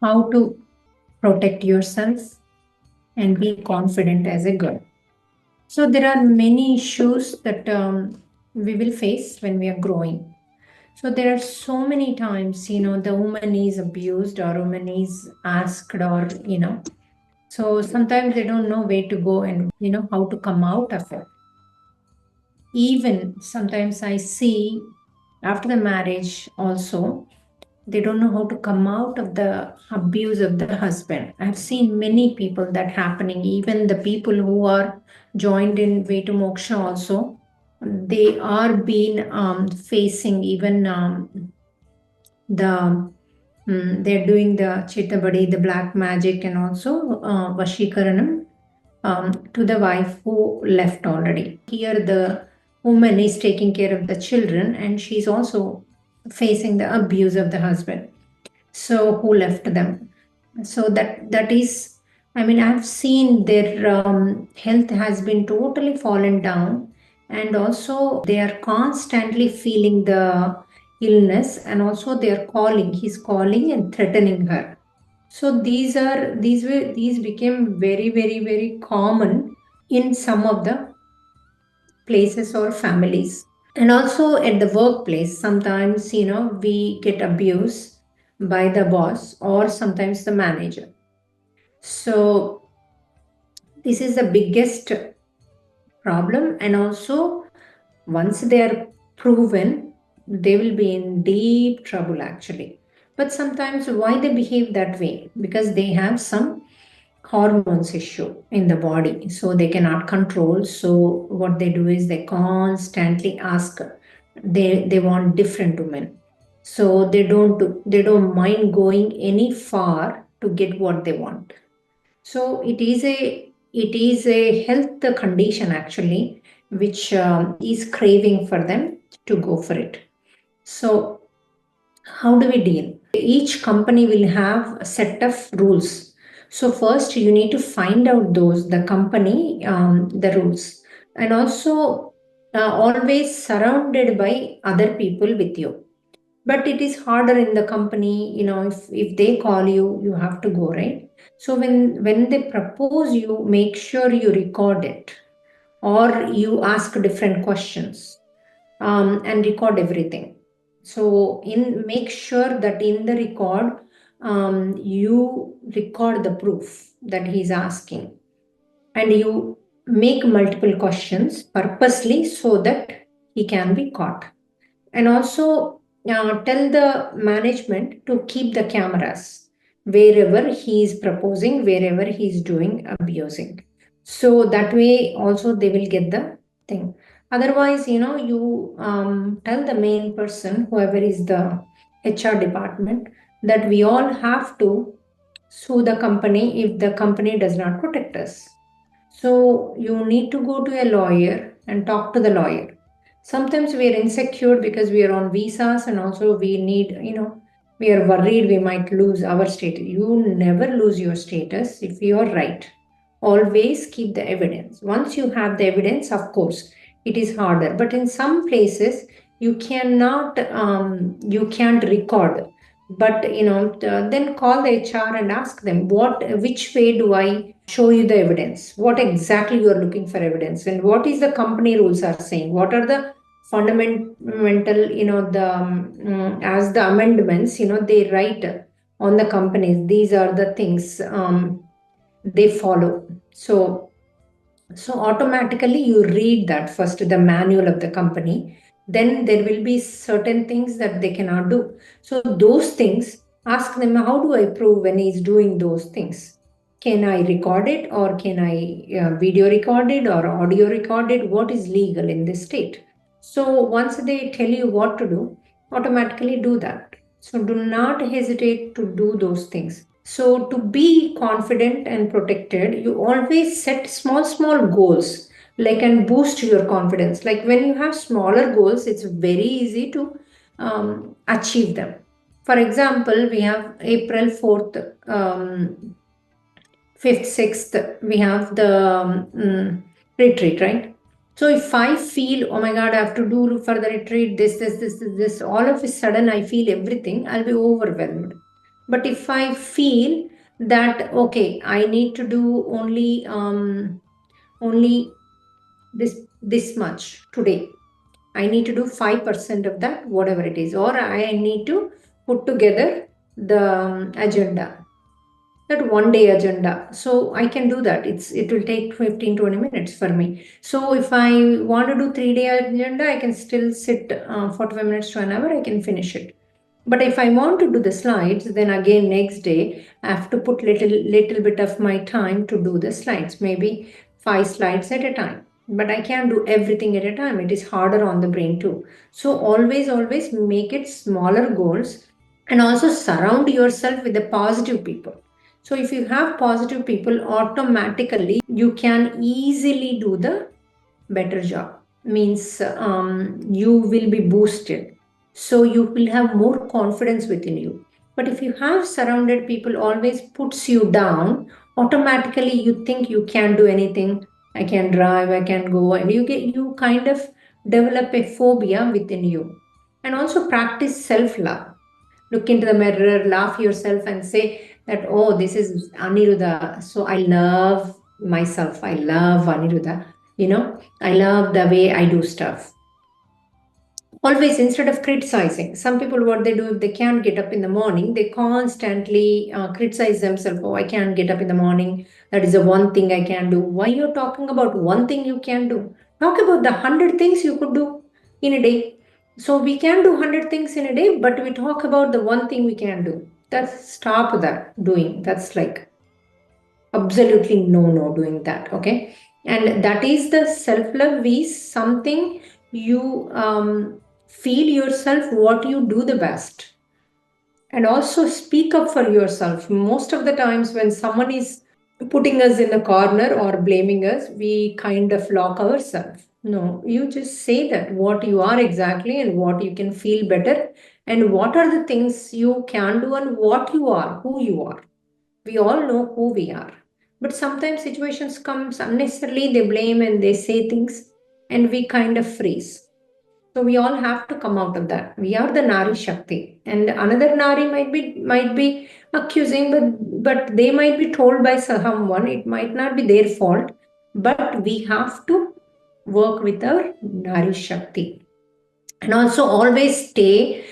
how to protect yourself and be confident as a girl. So there are many issues that we will face when we are growing. So there are so many times, the woman is abused or woman is asked or, so sometimes they don't know where to go and, how to come out of it. Even sometimes I see after the marriage also, they don't know how to come out of the abuse of the husband. I've seen many people that happening, even the people who are joined in way to moksha also, they are being facing even the they're doing the chitabadi, the black magic, and also vashikaranam to the wife who left already. Here, the woman is taking care of the children, and she's also facing the abuse of the husband. So, who left them? So that is, I mean, I've seen their health has been totally fallen down, and also they are constantly feeling the illness, and also they are calling. He's calling and threatening her. So these became very, very, very common in some of the places or families. And also at the workplace, sometimes, we get abused by the boss or sometimes the manager. So this is the biggest problem. And also, once they are proven, they will be in deep trouble actually. But sometimes why they behave that way? Because they have some hormones issue in the body, so they cannot control. So what they do is they constantly ask. They want different women, so they don't mind going any far to get what they want. So it is a health condition actually, which is craving for them to go for it. So how do we deal? Each company will have a set of rules. So first you need to find out the company, the rules, and also always surrounded by other people with you. But it is harder in the company, if they call you, you have to go, right? So when they propose, you make sure you record it, or you ask different questions, and record everything. So in make sure that in the record, you record the proof that he's asking, and you make multiple questions purposely so that he can be caught. And also tell the management to keep the cameras wherever he is proposing, wherever he is doing abusing. So that way also they will get the thing. Otherwise, you tell the main person, whoever is the HR department, that we all have to sue the company if the company does not protect us. So you need to go to a lawyer and talk to the lawyer. Sometimes we are insecure because we are on visas, and also we need, we are worried we might lose our status. You never lose your status if you are right. Always keep the evidence. Once you have the evidence, of course, it is harder. But in some places, you can't record. But then call the HR and ask them, which way do I show you the evidence? What exactly you are looking for evidence, and what is the company rules are saying? What are the fundamental, as the amendments, they write on the companies. These are the things they follow. So automatically you read that first, the manual of the company. Then there will be certain things that they cannot do. So those things, ask them, how do I prove when he's doing those things? Can I record it, or can I video record it or audio record it? What is legal in this state? So once they tell you what to do, automatically do that. So do not hesitate to do those things. So to be confident and protected, you always set small goals, like, and boost your confidence. Like when you have smaller goals, it's very easy to achieve them. For example, we have April 4th, 5th, 6th, we have the retreat, right? So if I feel, oh my God, I have to do for the retreat this, all of a sudden I feel everything, I'll be overwhelmed. But if I feel that, okay, I need to do only this much today, I need to do 5% of that, whatever it is, or I need to put together the agenda, that one day agenda. So I can do that. It will take 15-20 minutes for me. So if I want to do 3 day agenda, I can still sit 45 minutes to an hour, I can finish it. But if I want to do the slides, then again next day I have to put little bit of my time to do the slides, maybe 5 slides at a time. But I can't do everything at a time. It is harder on the brain too. So always make it smaller goals, and also surround yourself with the positive people. So if you have positive people, automatically you can easily do the better job. Means you will be boosted. So you will have more confidence within you. But if you have surrounded people always puts you down, automatically you think you can't do anything. I can drive, I can go, and you kind of develop a phobia within you. And also practice self-love. Look into the mirror, laugh yourself, and say that, oh, this is Aniruddha. So I love myself. I love Aniruddha. I love the way I do stuff. Always, instead of criticizing, some people, what they do, if they can't get up in the morning, they constantly criticize themselves. Oh, I can't get up in the morning. That is the one thing I can do. Why you're talking about one thing you can do? Talk about the 100 things you could do in a day. So we can do 100 things in a day, but we talk about the one thing we can do. That's stop that doing. That's like absolutely no doing that. Okay. And that is the self-love is something you feel yourself what you do the best, and also speak up for yourself. Most of the times when someone is putting us in a corner or blaming us, we kind of lock ourselves. No, you just say that what you are exactly and what you can feel better, and what are the things you can do, and what you are, who you are. We all know who we are. But sometimes situations comes unnecessarily, they blame and they say things, and we kind of freeze. So we all have to come out of that. We are the Nari Shakti. And another Nari might be accusing, but they might be told by someone. It might not be their fault. But we have to work with our Nari Shakti. And also always stay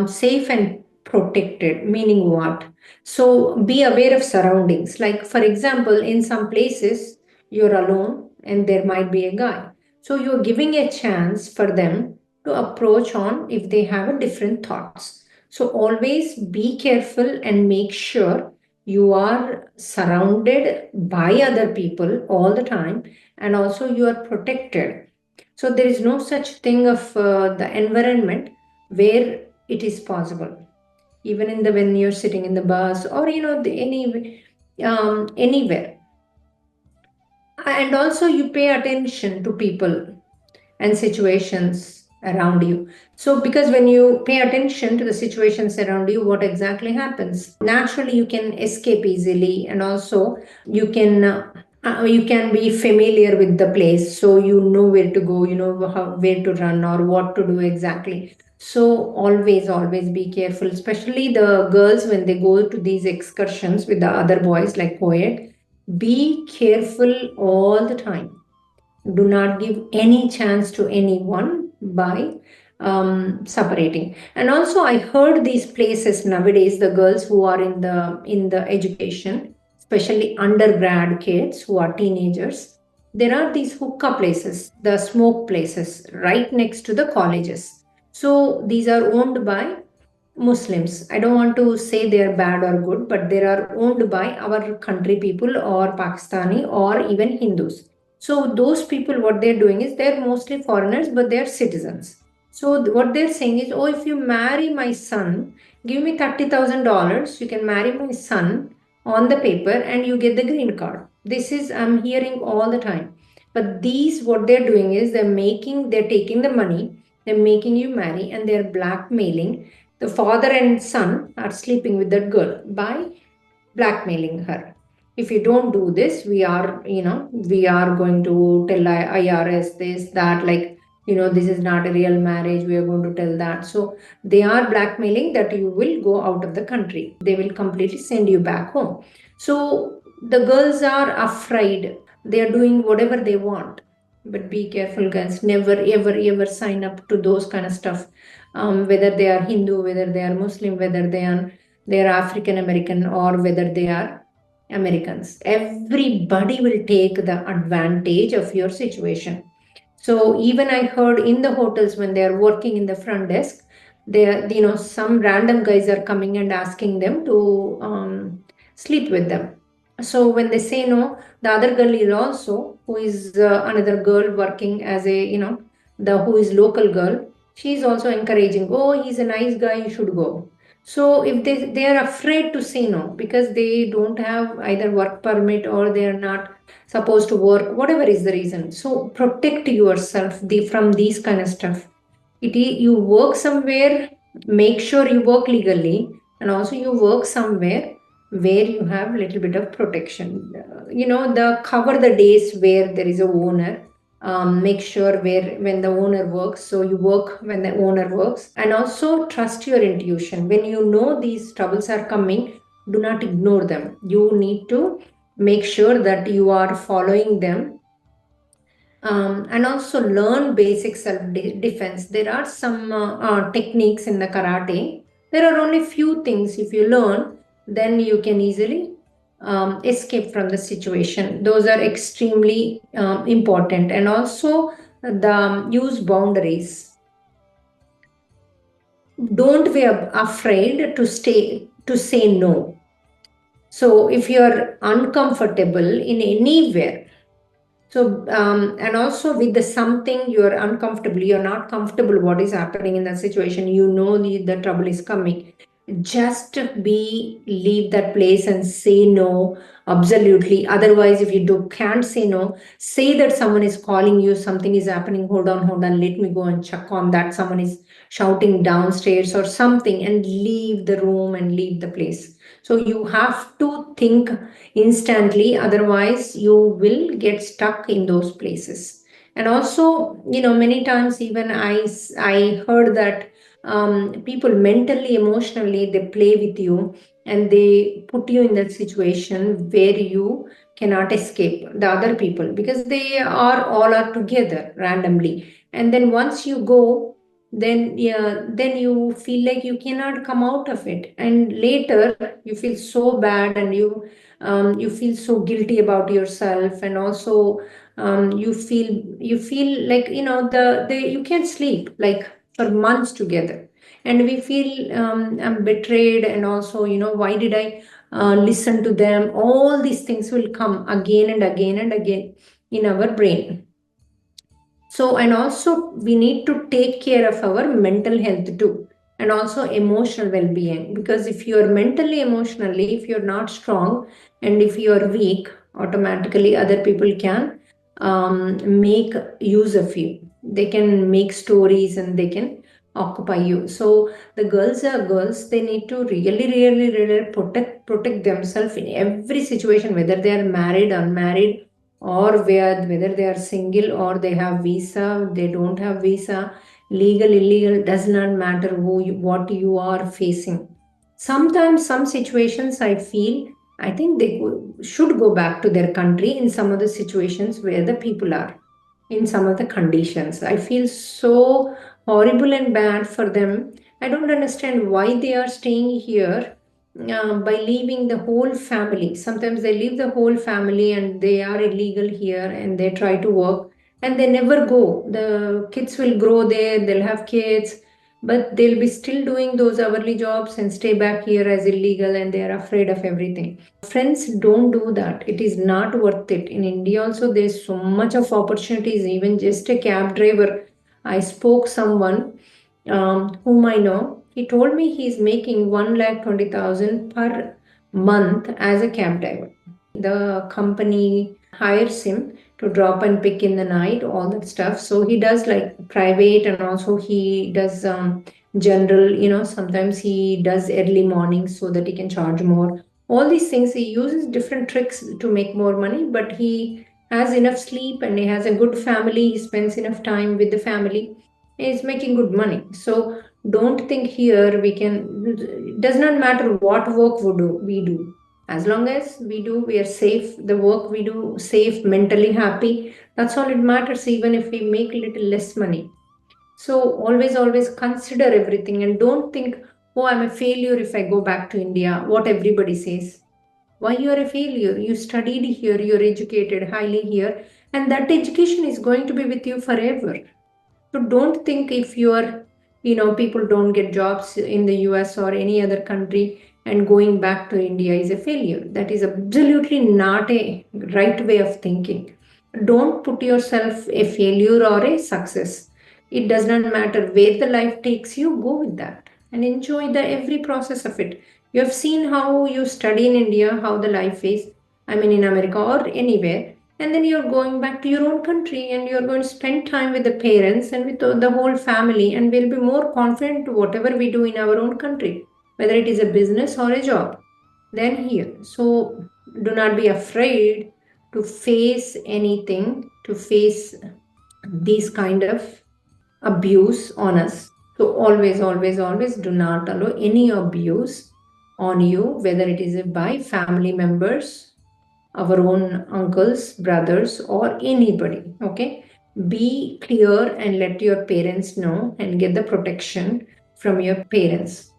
safe and protected. Meaning what? So be aware of surroundings. Like for example, in some places you're alone and there might be a guy, so you're giving a chance for them to approach on if they have a different thoughts. So always be careful and make sure you are surrounded by other people all the time, and also you are protected. So there is no such thing of the environment where it is possible. Even in the when you're sitting in the bus or anywhere, and also you pay attention to people and situations around you. So, because when you pay attention to the situations around you, what exactly happens? Naturally, you can escape easily, and also you can be familiar with the place, so you know where to go, you know where to run or what to do exactly. So always be careful, especially the girls when they go to these excursions with the other boys like poet. Be careful all the time. Do not give any chance to anyone by separating. And also I heard these places nowadays, the girls who are in the education, especially undergrad kids who are teenagers, there are these hookah places, the smoke places right next to the colleges. So these are owned by Muslims. I don't want to say they are bad or good, but they are owned by our country people or Pakistani or even Hindus. So those people, what they're doing is they're mostly foreigners, but they're citizens. So what they're saying is, oh, if you marry my son, give me $30,000. You can marry my son on the paper, and you get the green card. This is I'm hearing all the time. But these, what they're doing is they're taking the money, they're making you marry, and they're blackmailing. The father and son are sleeping with that girl by blackmailing her. If you don't do this, we are going to tell IRS this, that, like this is not a real marriage, we are going to tell that. So they are blackmailing that you will go out of the country. They will completely send you back home. So the girls are afraid. They are doing whatever they want. But be careful, guys. Never, ever, ever sign up to those kind of stuff. Whether they are Hindu, whether they are Muslim, whether they are African American, or whether they are Americans. Everybody will take the advantage of your situation. So even I heard in the hotels when they are working in the front desk, some random guys are coming and asking them to sleep with them. So when they say no, the other girl is also, who is another girl working as a, the who is local girl, she is also encouraging, oh, he's a nice guy, you should go. So if they are afraid to say no because they don't have either work permit or they are not supposed to work, whatever is the reason. So protect yourself from these kind of stuff. You work somewhere, make sure you work legally, and also you work somewhere where you have a little bit of protection. The cover the days where there is a owner. Make sure when the owner works, so you work when the owner works, and also trust your intuition. When you know these troubles are coming, do not ignore them. You need to make sure that you are following them, and also learn basic self-defense. There are some techniques in the karate. There are only few things. If you learn, then you can easily escape from the situation. Those are extremely important. And also use boundaries. Don't be afraid to say no. So if you're uncomfortable in anywhere, so, and also with the something you're uncomfortable, you're not comfortable what is happening in that situation, the trouble is coming. Just leave that place and say no, absolutely. Otherwise, if you can't say no, say that someone is calling you, something is happening, hold on, let me go and check on that. Someone is shouting downstairs or something, and leave the room and leave the place. So you have to think instantly, otherwise you will get stuck in those places. And also, many times even I heard that people mentally, emotionally, they play with you and they put you in that situation where you cannot escape the other people, because they are all are together randomly. And then once you go, then you feel like you cannot come out of it, and later you feel so bad, and you feel so guilty about yourself. And also you feel like you can't sleep like for months together, and we feel I'm betrayed, and also why did I listen to them. All these things will come again and again and again in our brain. So, and also we need to take care of our mental health too, and also emotional well-being, because if you are mentally, emotionally, if you're not strong and if you are weak, automatically other people can make use of you. They can make stories and they can occupy you. So the girls are girls. They need to really, really, really protect themselves in every situation, whether they are married, unmarried, or whether they are single or they have visa, they don't have visa, legal, illegal, does not matter what you are facing. Sometimes some situations I think they should go back to their country in some of the situations where the people are in some of the conditions. I feel so horrible and bad for them. I don't understand why they are staying here by leaving the whole family. Sometimes they leave the whole family and they are illegal here and they try to work and they never go. The kids will grow there, they'll have kids, but they'll be still doing those hourly jobs and stay back here as illegal, and they are afraid of everything. Friends, don't do that. It is not worth it. In India also, there's so much of opportunities, even just a cab driver. I spoke someone whom I know. He told me he's making 1,20,000 per month as a cab driver. The company hires him to drop and pick in the night, all that stuff. So he does like private, and also he does general, sometimes he does early mornings so that he can charge more. All these things, he uses different tricks to make more money, but he has enough sleep and he has a good family, he spends enough time with the family, he is making good money. So don't think here we can, it does not matter what work we do. As long as we do, we are safe, the work we do, safe, mentally happy, that's all it matters, even if we make a little less money. So always consider everything and don't think, oh, I'm a failure if I go back to India, what everybody says. Why you are a failure? You studied here, you're educated highly here, and that education is going to be with you forever. So don't think if you are, people don't get jobs in the US or any other country and going back to India is a failure. That is absolutely not a right way of thinking. Don't put yourself a failure or a success. It does not matter where the life takes you, go with that and enjoy the every process of it. You have seen how you study in India, how the life is, I mean in America or anywhere, and then you're going back to your own country and you're going to spend time with the parents and with the whole family, and we'll be more confident to whatever we do in our own country, whether it is a business or a job, than here. So do not be afraid to face anything, to face these kind of abuse on us. So always do not allow any abuse on you, whether it is by family members, our own uncles, brothers, or anybody. Okay, be clear and let your parents know and get the protection from your parents.